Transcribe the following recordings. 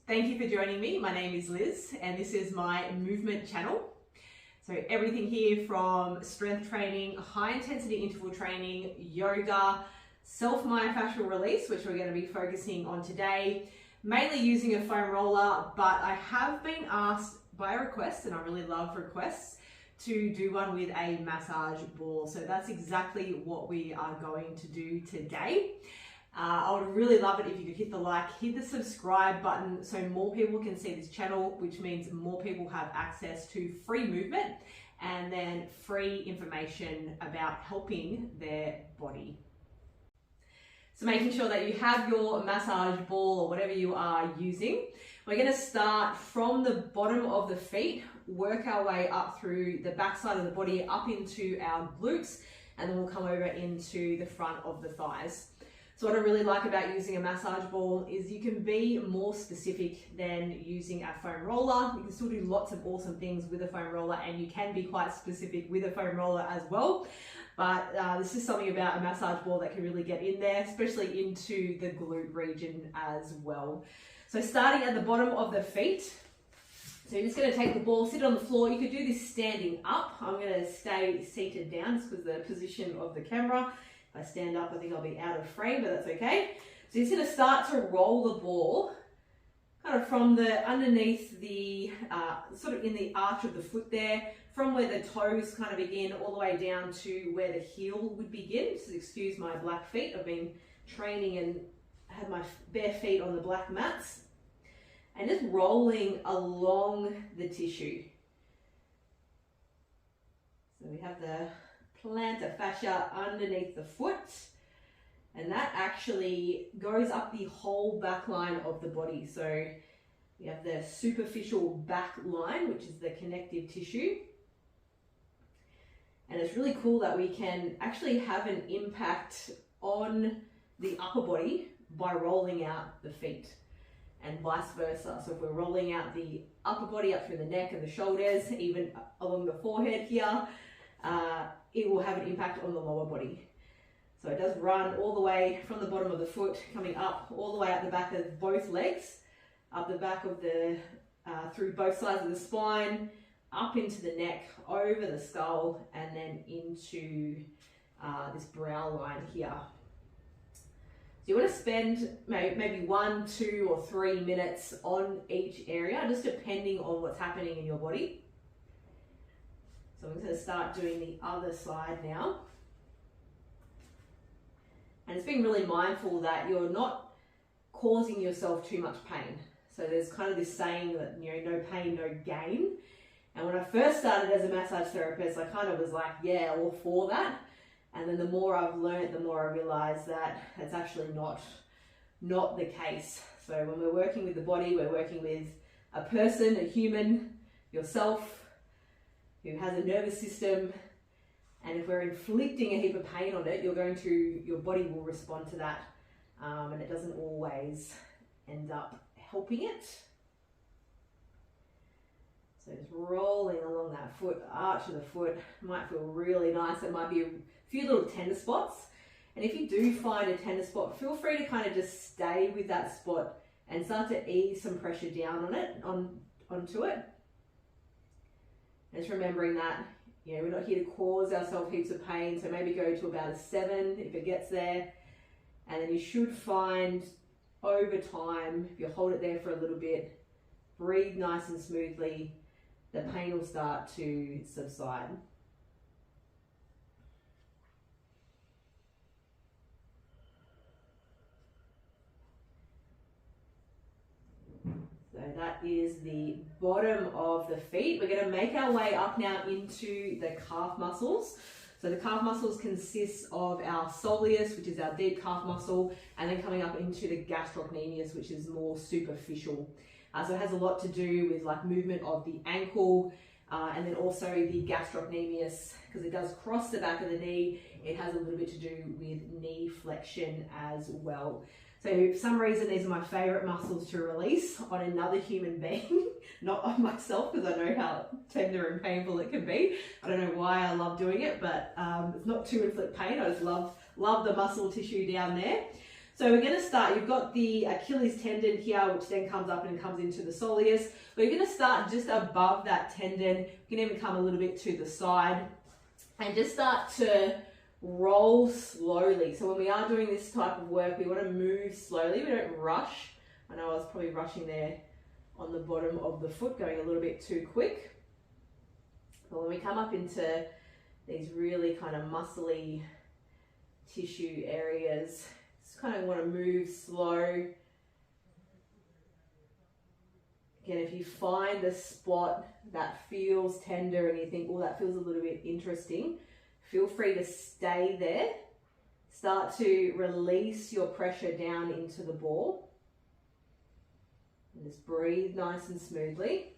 Thank you for joining me. My name is Liz and this is my movement channel. So everything here from strength training, high intensity interval training, yoga, self-myofascial release, which we're going to be focusing on today, mainly using a foam roller, but I have been asked by requests, and I really love requests, to do one with a massage ball. So that's exactly what we are going to do today. I would really love it if you could hit the like, hit the subscribe button so more people can see this channel, which means more people have access to free movement and then free information about helping their body. So making sure that you have your massage ball or whatever you are using. We're going to start from the bottom of the feet, work our way up through the back side of the body, up into our glutes, and then we'll come over into the front of the thighs. So what I really like about using a massage ball is you can be more specific than using a foam roller. You can still do lots of awesome things with a foam roller, and you can be quite specific with a foam roller as well. But this is something about a massage ball that can really get in there, especially into the glute region as well. So starting at the bottom of the feet. So you're just going to take the ball, sit on the floor. You could do this standing up. I'm going to stay seated down just because of the position of the camera. If I stand up, I think I'll be out of frame, but that's okay. So you're just going to start to roll the ball kind of from the underneath the, sort of in the arch of the foot there, from where the toes kind of begin all the way down to where the heel would begin. So excuse my black feet. I've been training and had my bare feet on the black mats. And just rolling along the tissue. So we have the plantar fascia underneath the foot, and that actually goes up the whole back line of the body. So we have the superficial back line, which is the connective tissue. And it's really cool that we can actually have an impact on the upper body by rolling out the feet, and vice versa. So if we're rolling out the upper body up through the neck and the shoulders, even along the forehead here, it will have an impact on the lower body. So it does run all the way from the bottom of the foot, coming up all the way up the back of both legs, up the back of the, through both sides of the spine, up into the neck, over the skull, and then into this brow line here. So you want to spend maybe 1, 2, or 3 minutes on each area, just depending on what's happening in your body. So I'm going to start doing the other side now. And it's being really mindful that you're not causing yourself too much pain. So there's kind of this saying that, you know, no pain, no gain. And when I first started as a massage therapist, I kind of was like, yeah, all for that. And then the more I've learned, the more I realize that it's actually not the case. So when we're working with the body, we're working with a person, a human, yourself, who has a nervous system, and if we're inflicting a heap of pain on it, your body will respond to that, and it doesn't always end up helping it. So just rolling along that foot, the arch of the foot, might feel really nice. It might be a few little tender spots, and if you do find a tender spot, feel free to kind of just stay with that spot and start to ease some pressure down on it, onto it. And just remembering that, you know, we're not here to cause ourselves heaps of pain, so maybe go to about a 7 if it gets there. And then you should find over time, if you hold it there for a little bit, breathe nice and smoothly, the pain will start to subside. So that is the bottom of the feet. We're going to make our way up now into the calf muscles. So the calf muscles consist of our soleus, which is our deep calf muscle, and then coming up into the gastrocnemius, which is more superficial. So it has a lot to do with like movement of the ankle, and then also the gastrocnemius, because it does cross the back of the knee. It has a little bit to do with knee flexion as well. So for some reason, these are my favorite muscles to release on another human being, not on myself, because I know how tender and painful it can be. I don't know why I love doing it, but it's not to inflict pain. I just love the muscle tissue down there. So we're going to start, you've got the Achilles tendon here, which then comes up and comes into the soleus. We're going to start just above that tendon. You can even come a little bit to the side and just start to roll slowly. So when we are doing this type of work, we want to move slowly. We don't rush. I know I was probably rushing there on the bottom of the foot, going a little bit too quick. But when we come up into these really kind of muscly tissue areas, just kind of want to move slow. Again, if you find a spot that feels tender and you think, oh, that feels a little bit interesting, feel free to stay there. Start to release your pressure down into the ball. And just breathe nice and smoothly.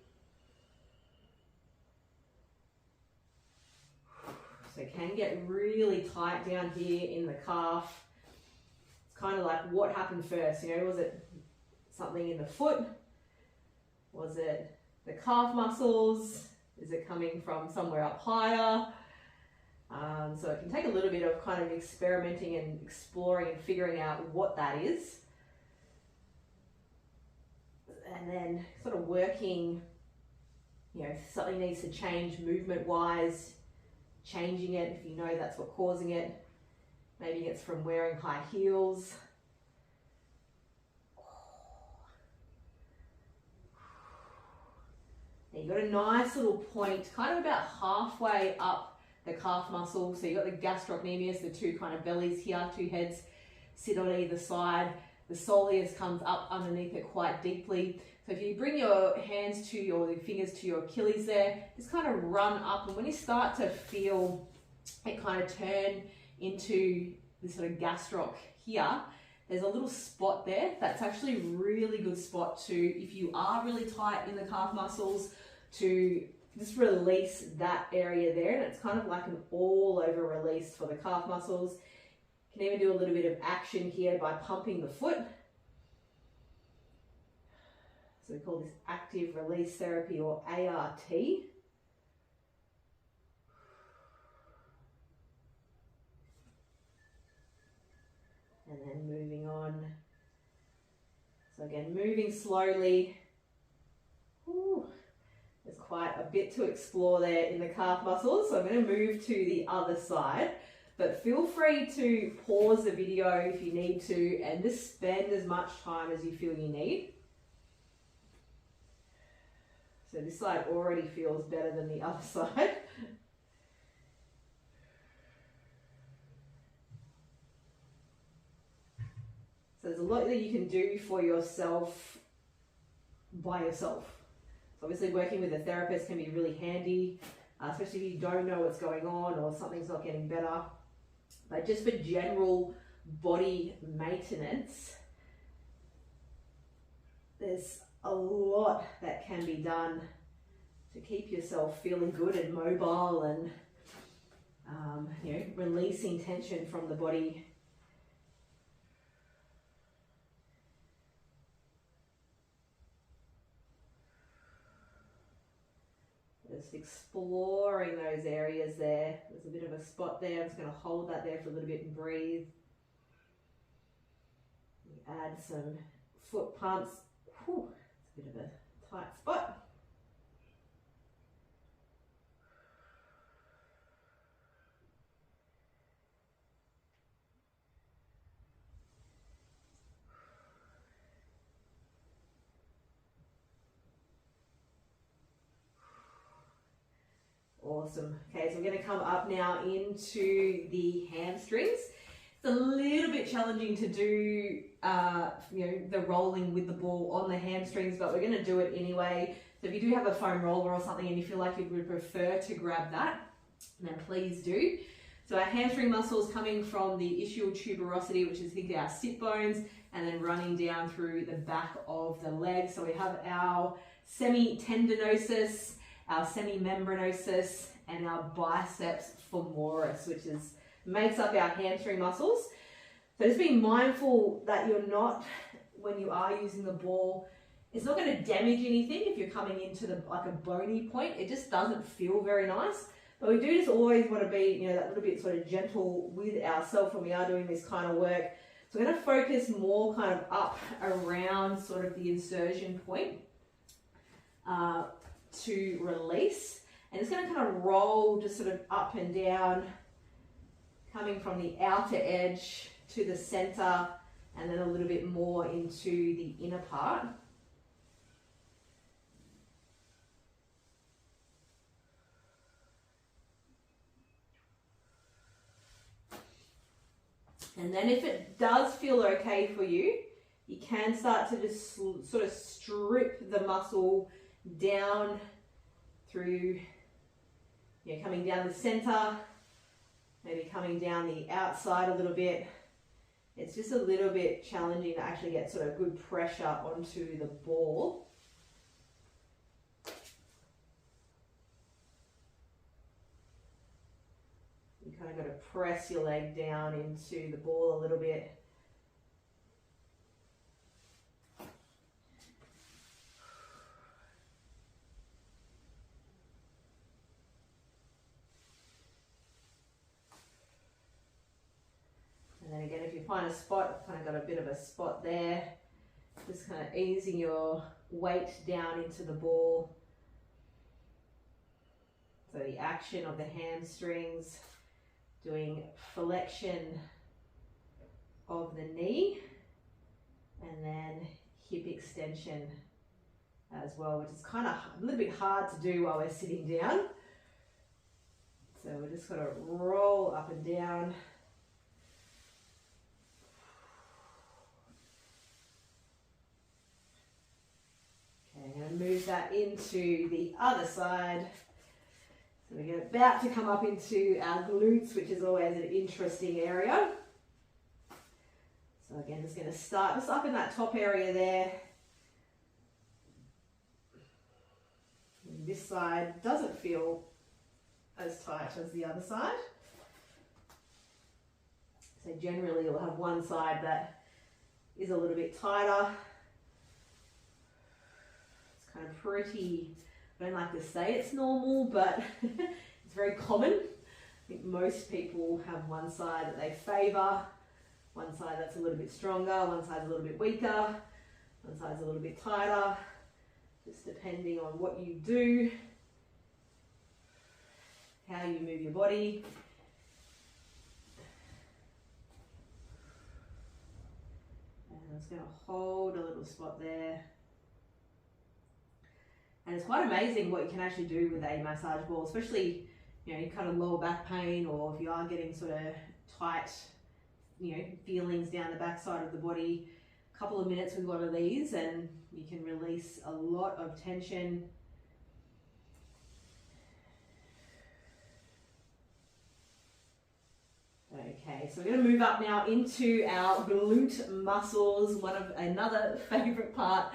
So it can get really tight down here in the calf. It's kind of like what happened first, you know, was it something in the foot? Was it the calf muscles? Is it coming from somewhere up higher? So it can take a little bit of kind of experimenting and exploring and figuring out what that is. And then sort of working, you know, if something needs to change movement-wise, changing it if you know that's what's causing it. Maybe it's from wearing high heels. Now you've got a nice little point, kind of about halfway up the calf muscle. So you've got the gastrocnemius, the two kind of bellies here, two heads sit on either side. The soleus comes up underneath it quite deeply. So if you bring your hands to your fingers to your Achilles there, just kind of run up, and when you start to feel it kind of turn into this sort of gastroc here, there's a little spot there. That's actually a really good spot to, if you are really tight in the calf muscles, to just release that area there. And it's kind of like an all over release for the calf muscles. You can even do a little bit of action here by pumping the foot. So we call this active release therapy, or ART. And then moving on. So again, moving slowly. Ooh, there's quite a bit to explore there in the calf muscles. So I'm going to move to the other side. But feel free to pause the video if you need to, and just spend as much time as you feel you need. So this side already feels better than the other side. So there's a lot that you can do for yourself by yourself. So obviously working with a therapist can be really handy, especially if you don't know what's going on or something's not getting better. But just for general body maintenance, there's a lot that can be done to keep yourself feeling good and mobile, and you know, releasing tension from the body. Just exploring those areas there. There's a bit of a spot there. I'm just going to hold that there for a little bit and breathe. Add some foot pumps. Whew, it's a bit of a tight spot. Awesome. Okay, so we're going to come up now into the hamstrings. It's a little bit challenging to do, you know, the rolling with the ball on the hamstrings, but we're going to do it anyway. So if you do have a foam roller or something and you feel like you would prefer to grab that, then please do. So our hamstring muscles coming from the ischial tuberosity, which is think our sit bones, and then running down through the back of the leg. So we have our semitendinosus, our semimembranosus, and our biceps femoris, which makes up our hamstring muscles. So just being mindful that you're not, when you are using the ball, it's not going to damage anything if you're coming into like a bony point. It just doesn't feel very nice. But we do just always want to be, you know, that little bit sort of gentle with ourselves when we are doing this kind of work, So I'm going to focus more kind of up around sort of the insertion point to release. And it's going to kind of roll just sort of up and down, coming from the outer edge to the center, and then a little bit more into the inner part. And then if it does feel okay for you, you can start to just sort of strip the muscle down through, you know, coming down the center, maybe coming down the outside a little bit. It's just a little bit challenging to actually get sort of good pressure onto the ball. You kind of got to press your leg down into the ball a little bit. And then again, if you find a spot, kind of got a bit of a spot there, just kind of easing your weight down into the ball. So the action of the hamstrings, doing flexion of the knee, and then hip extension as well, which is kind of a little bit hard to do while we're sitting down. So we're just going to roll up and down. Okay, I'm going to move that into the other side. So we're about to come up into our glutes, which is always an interesting area. So again, just going to start just up in that top area there. And this side doesn't feel as tight as the other side. So generally you'll have one side that is a little bit tighter. It's kind of pretty, I don't like to say it's normal, but it's very common. I think most people have one side that they favour, one side that's a little bit stronger, one side's a little bit weaker, one side's a little bit tighter, just depending on what you do, how you move your body. And I'm just going to hold a little spot there. And it's quite amazing what you can actually do with a massage ball, especially, you know, kind of lower back pain, or if you are getting sort of tight, you know, feelings down the back side of the body. A couple of minutes with one of these and you can release a lot of tension. Okay, so we're going to move up now into our glute muscles, another favorite part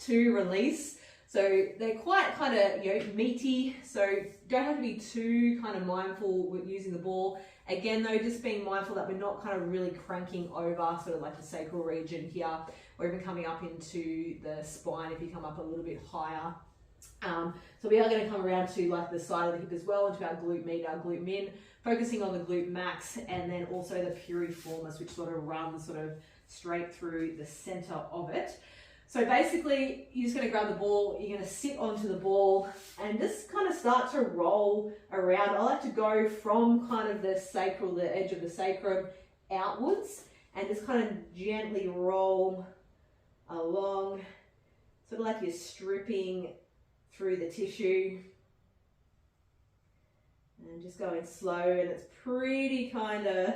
to release. So they're quite kind of, you know, meaty, so don't have to be too kind of mindful with using the ball. Again though, just being mindful that we're not kind of really cranking over sort of like the sacral region here, or even coming up into the spine if you come up a little bit higher. So we are going to come around to like the side of the hip as well, into our glute med, our glute min, focusing on the glute max, and then also the piriformis, which sort of runs sort of straight through the center of it. So basically, you're just going to grab the ball, you're going to sit onto the ball and just kind of start to roll around. I like to go from kind of the sacral, the edge of the sacrum, outwards, and just kind of gently roll along, sort of like you're stripping through the tissue. And just going slow, and it's pretty kind of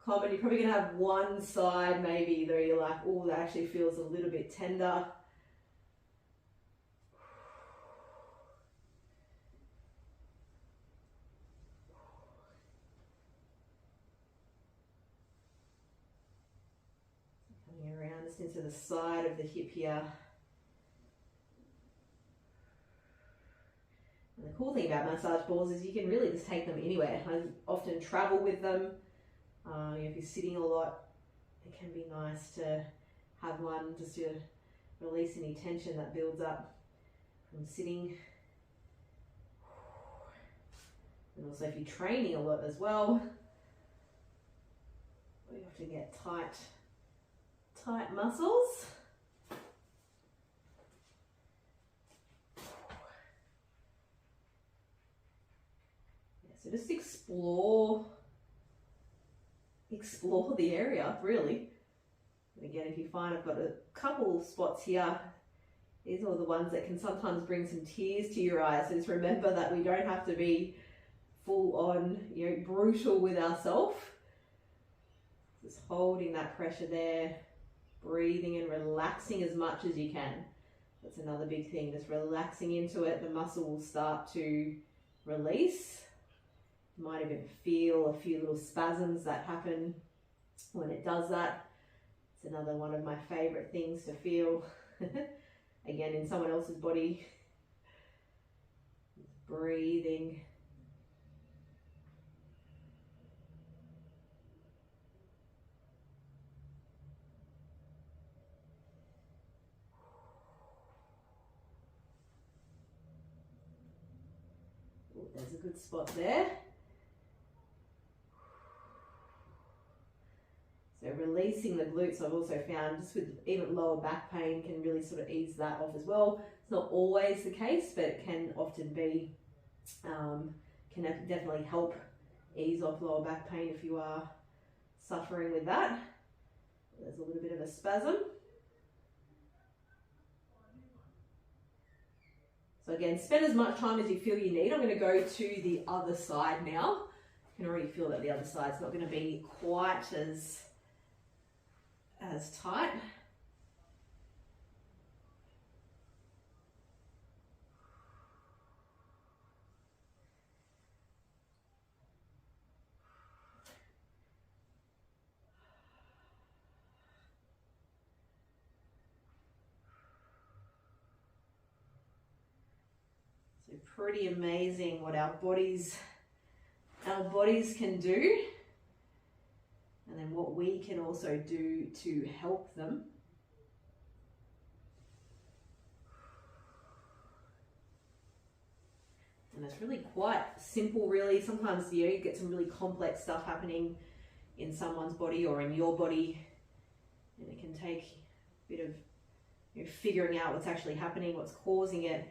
common. You're probably going to have one side maybe that you're like, oh, that actually feels a little bit tender. Coming around just into the side of the hip here. And the cool thing about massage balls is you can really just take them anywhere. I often travel with them. If you're sitting a lot, it can be nice to have one just to release any tension that builds up from sitting. And also if you're training a lot as well, We have to get tight muscles. Yeah, so just explore the area, really. And again, if you find I've got a couple spots here, these are the ones that can sometimes bring some tears to your eyes. So just remember that we don't have to be full on, you know, brutal with ourselves. Just holding that pressure there, breathing and relaxing as much as you can. That's another big thing, just relaxing into it. The muscle will start to release. You might even feel a few little spasms that happen when it does that. It's another one of my favorite things to feel. Again, in someone else's body. Just breathing. Ooh, there's a good spot there. So releasing the glutes, I've also found, just with even lower back pain, can really sort of ease that off as well. It's not always the case, but it can often be, can definitely help ease off lower back pain if you are suffering with that. There's a little bit of a spasm. So again, spend as much time as you feel you need. I'm going to go to the other side now. You can already feel that the other side's not going to be quite as tight. So pretty amazing what our bodies can do. And then what we can also do to help them. And it's really quite simple, really. Sometimes you get some really complex stuff happening in someone's body or in your body, and it can take a bit of figuring out what's actually happening, what's causing it.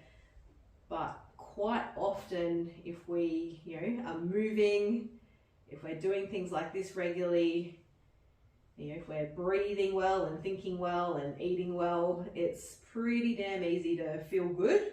But quite often, if we are moving, if we're doing things like this regularly, if we're breathing well and thinking well and eating well, it's pretty damn easy to feel good.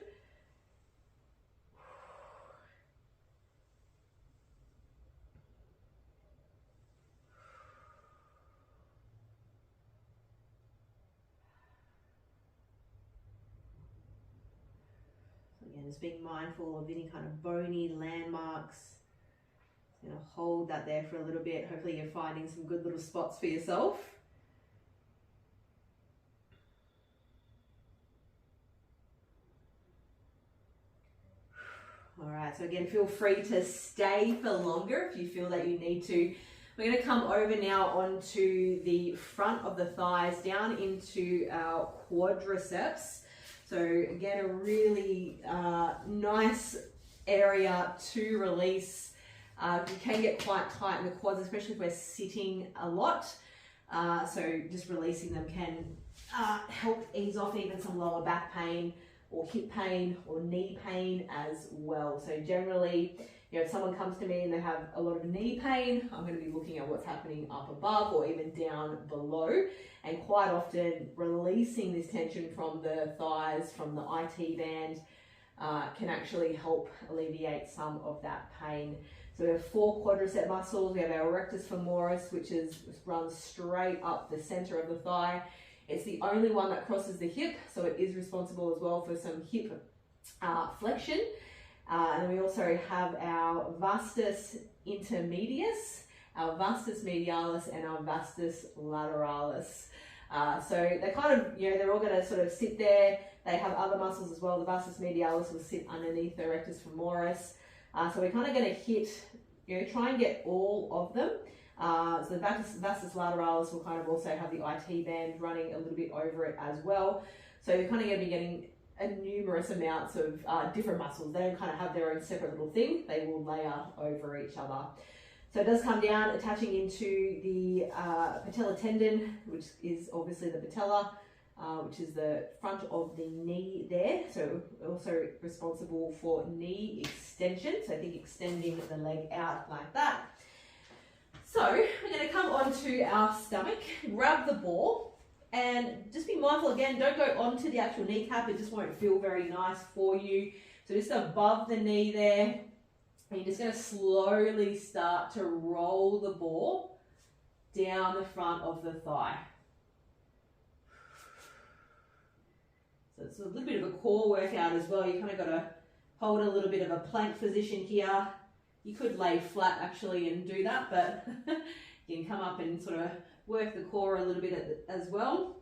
Again, just being mindful of any kind of bony landmarks. Just going to hold that there for a little bit. Hopefully you're finding some good little spots for yourself. All right, so again, feel free to stay for longer if you feel that you need to. We're going to come over now onto the front of the thighs, down into our quadriceps. So again, a really nice area to release. You can get quite tight in the quads, especially if we're sitting a lot. So just releasing them can help ease off even some lower back pain or hip pain or knee pain as well. So generally, if someone comes to me and they have a lot of knee pain, I'm going to be looking at what's happening up above or even down below. And quite often releasing this tension from the thighs, from the IT band, can actually help alleviate some of that pain. So we have 4 quadricep muscles. We have our rectus femoris, which runs straight up the center of the thigh. It's the only one that crosses the hip, so it is responsible as well for some hip flexion. And then we also have our vastus intermedius, our vastus medialis, and our vastus lateralis. So they kind of, they're all going to sort of sit there. They have other muscles as well. The vastus medialis will sit underneath the rectus femoris. So we're kind of going to hit, try and get all of them. So the vastus lateralis will kind of also have the IT band running a little bit over it as well. So you're kind of going to be getting numerous amounts of different muscles. They don't kind of have their own separate little thing. They will layer over each other. So So it does come down, attaching into the patella tendon, which is obviously the patella, which is the front of the knee there. So also responsible for knee extension. So I think extending the leg out like that. So we're going to come onto our stomach, grab the ball, and just be mindful again, don't go onto the actual kneecap, it just won't feel very nice for you. So just above the knee there, and you're just going to slowly start to roll the ball down the front of the thigh. So it's a little bit of a core workout as well. You kind of got to hold a little bit of a plank position here. You could lay flat actually and do that, but you can come up and sort of work the core a little bit as well.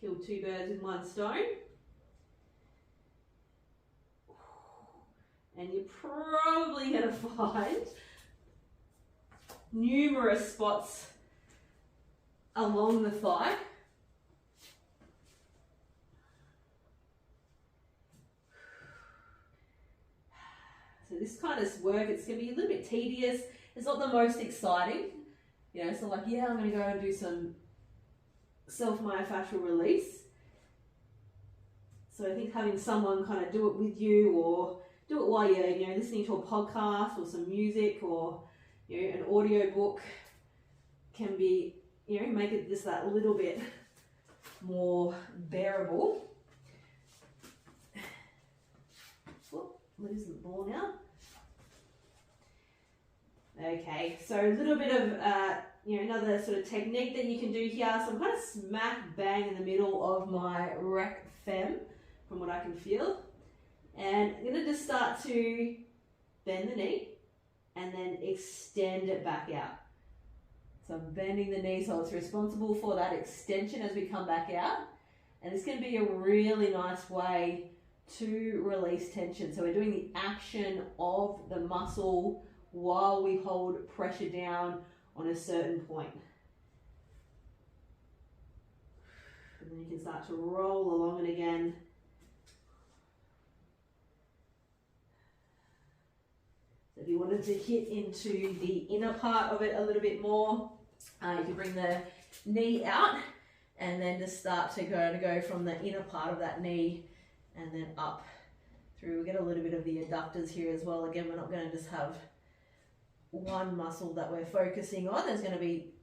Kill two birds with one stone. And you're probably going to find numerous spots along the thigh. So this kind of work, it's going to be a little bit tedious. It's not the most exciting. You know, it's not like, yeah, I'm going to go and do some self-myofascial release. So I think having someone kind of do it with you, or do it while you're, you know, listening to a podcast or some music, or, you know, an audio book, can be, you know, make it just that little bit more bearable. Lose the ball now. Okay, so a little bit of, you know, another sort of technique that you can do here. So I'm kind of smack bang in the middle of my rec fem, from what I can feel. And I'm going to just start to bend the knee and then extend it back out. So I'm bending the knee so it's responsible for that extension as we come back out. And it's going to be a really nice way to release tension. So we're doing the action of the muscle while we hold pressure down on a certain point. And then you can start to roll along it again. So if you wanted to hit into the inner part of it a little bit more, you can bring the knee out and then just start to go from the inner part of that knee and then up through. We get a little bit of the adductors here as well. Again, we're not going to just have one muscle that we're focusing on. There's going to be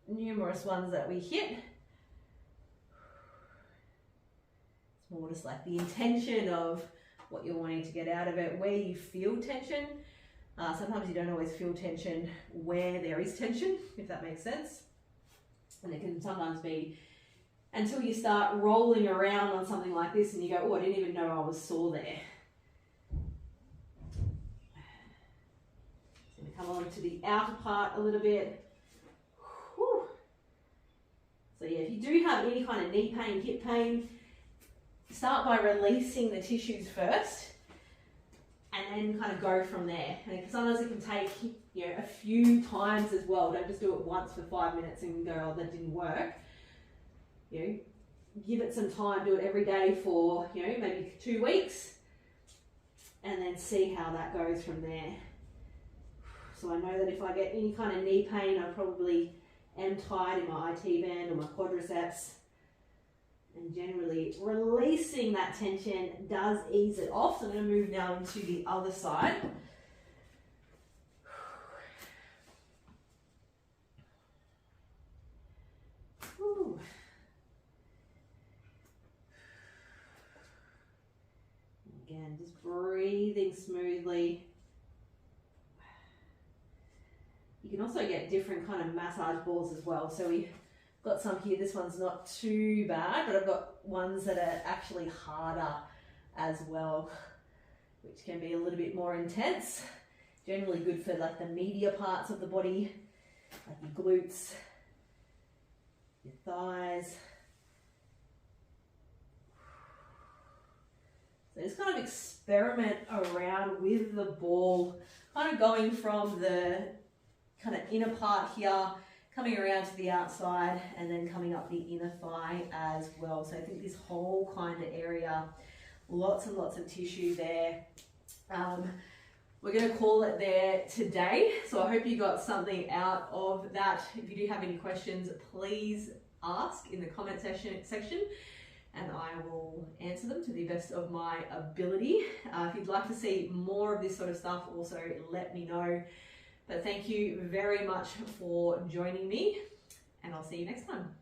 numerous ones that we hit. It's more just like the intention of what you're wanting to get out of it, where you feel tension. Sometimes you don't always feel tension where there is tension, if that makes sense. And it can sometimes be until you start rolling around on something like this and you go, oh, I didn't even know I was sore there. So we come on to the outer part a little bit. Whew. So yeah, if you do have any kind of knee pain, hip pain, start by releasing the tissues first and then kind of go from there. And sometimes it can take, you know, a few times as well. Don't just do it once for 5 minutes and go, oh, that didn't work. You know, give it some time, do it every day for, you know, maybe 2 weeks, and then see how that goes from there. So I know that if I get any kind of knee pain, I probably am tight in my IT band or my quadriceps. And generally releasing that tension does ease it off. So I'm going to move now into the other side. Whew. Again, just breathing smoothly. You can also get different kind of massage balls as well. So we've got some here. This one's not too bad, but I've got ones that are actually harder as well, which can be a little bit more intense. Generally good for like the meatier parts of the body, like your glutes, your thighs. So just kind of experiment around with the ball, kind of going from the kind of inner part here, coming around to the outside and then coming up the inner thigh as well. So I think this whole kind of area, lots and lots of tissue there. we're going to call it there today. So I hope you got something out of that. If you do have any questions, please ask in the comment section and I will answer them to the best of my ability. If you'd like to see more of this sort of stuff, also let me know. But thank you very much for joining me, and I'll see you next time.